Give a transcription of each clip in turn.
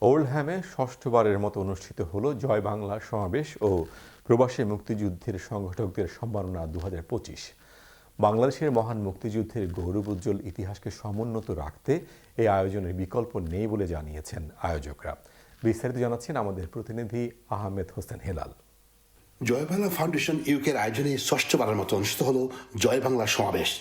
ওল্ডহ্যামে ষষ্ঠবারের মতো অনুষ্ঠিত হলো জয় বাংলা সমাবেশ ও প্রবাসী মুক্তিযুদ্ধের সংগঠকদের সম্মাননা 2025। বাংলাদেশের মহান মুক্তিযুদ্ধের গৌরবোজ্জ্বল ইতিহাসকে সমুন্নত রাখতে এই আয়োজনের বিকল্প নেই বলে জানিয়েছেন আয়োজকরা। বিস্তারিত জানাচ্ছেন আমাদের প্রতিনিধি আহমেদ হোসেন হেলাল। জয় বাংলা ফাউন্ডেশন ইউকের আয়োজনে ষষ্ঠবারের মতো অনুষ্ঠিত হলো জয় বাংলা সমাবেশ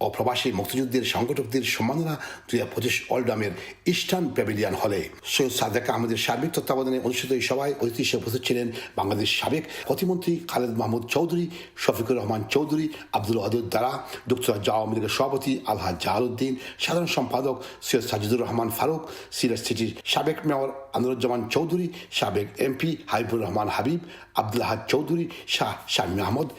ও প্রবাসী মুক্তিযুদ্ধের সংগঠকদের সম্মাননা 2025 ওল্ডহ্যামের ইস্টার্ন প্যাভিলিয়ন হলে। সৈয়দ সাদেক আহমেদের সার্বিক তত্ত্বাবধানে অনুষ্ঠিত এই সভায় অতিথি হিসেবে উপস্থিত ছিলেন বাংলাদেশ সাবেক প্রতিমন্ত্রী খালেদ মাহমুদ চৌধুরী, শফিকুর রহমান চৌধুরী, আব্দুল ওয়াদুদ দারা, যুক্তরাজ্য আওয়ামী লীগের সভাপতি আলহাজ জাহালউদ্দিন, সাধারণ সম্পাদক সৈয়দ সাজিদুর রহমান ফারুক, সিলেট সিটির সাবেক মেয়র আনোয়ারুজ্জামান চৌধুরী, সাবেক এমপি হাবিবুর রহমান হাবিব, আব্দুল আহাদ চৌধুরী, শাহ শামীম আহমদ,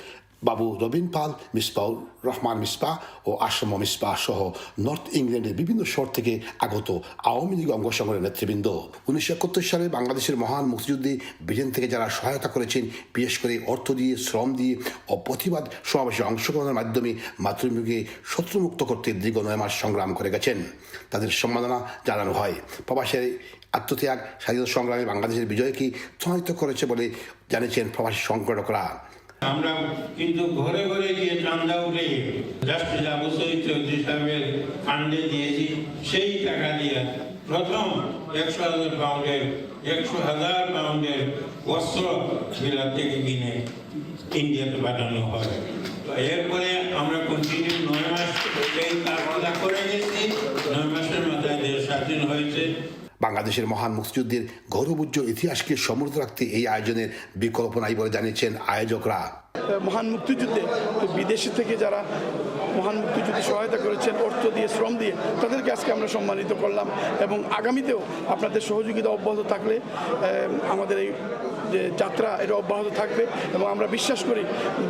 বাবু রবিন পাল, মিসবাউর রহমান মিসবাহ ও আশরাম মিসবাহ সহ নর্থ ইংল্যান্ডের বিভিন্ন শহর থেকে আগত আওয়ামী লীগ অঙ্গ সংগঠনের নেতৃবৃন্দ। 1971 সালে বাংলাদেশের মহান মুক্তিযুদ্ধে ব্রিটেন থেকে যারা সহায়তা করেছেন, বিশেষ করে অর্থ দিয়ে, শ্রম দিয়ে ও প্রতিবাদ সমাবেশে অংশগ্রহণের মাধ্যমে মাতৃভূমিকে শত্রুমুক্ত করতে দীর্ঘ 9 মাস সংগ্রাম করে গেছেন, তাদের সম্মাননা জানানো হয়। প্রবাসের আত্মত্যাগ স্বাধীনতা সংগ্রামে বাংলাদেশের বিজয়কে ত্বরান্বিত করেছে বলে জানিয়েছেন প্রবাসী সংগঠকরা। আমরা কিন্তু ঘরে ঘরে গিয়ে চাঁদা উঠে জাস্টিস আবু সঈদ চৌধুরী সাহেবের ফান্ডে দিয়েছি। সেই টাকা দিয়ে প্রথম 100,000 পাউন্ডের 100,000 পাউন্ডের বস্ত্র বিলাত থেকে কিনে ইন্ডিয়াতে পাঠানো হয়। এরপরে আমরা কন্টিনিউ 9 মাস এই কাজটা করে গেছি। 9 মাসের মাথায় দেশ স্বাধীন হয়েছে। বাংলাদেশের মহান মুক্তিযুদ্ধের গৌরবোজ্জ্বল ইতিহাসকে সমৃদ্ধ রাখতে এই আয়োজনের বিকল্প নাই বলে জানিয়েছেন আয়োজকরা। মহান মুক্তিযুদ্ধে বিদেশি থেকে যারা মহান মুক্তিযুদ্ধে সহায়তা করেছেন অর্থ দিয়ে, শ্রম দিয়ে, তাদেরকে আজকে আমরা সম্মানিত করলাম এবং আগামীতেও আপনাদের সহযোগিতা অব্যাহত থাকলে আমাদের এই যে যাত্রা এটা অব্যাহত থাকবে এবং আমরা বিশ্বাস করি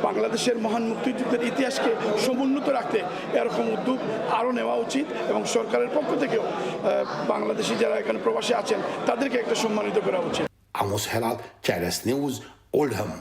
বাংলাদেশের মহান মুক্তিযুদ্ধের ইতিহাসকে সমুন্নত রাখতে এরকম উদ্যোগ আরও নেওয়া উচিত এবং সরকারের পক্ষ থেকেও বাংলাদেশি যারা এখানে প্রবাসী আছেন তাদেরকে একটা সম্মানিত করা উচিত। Amos Helal, channels news, Oldham.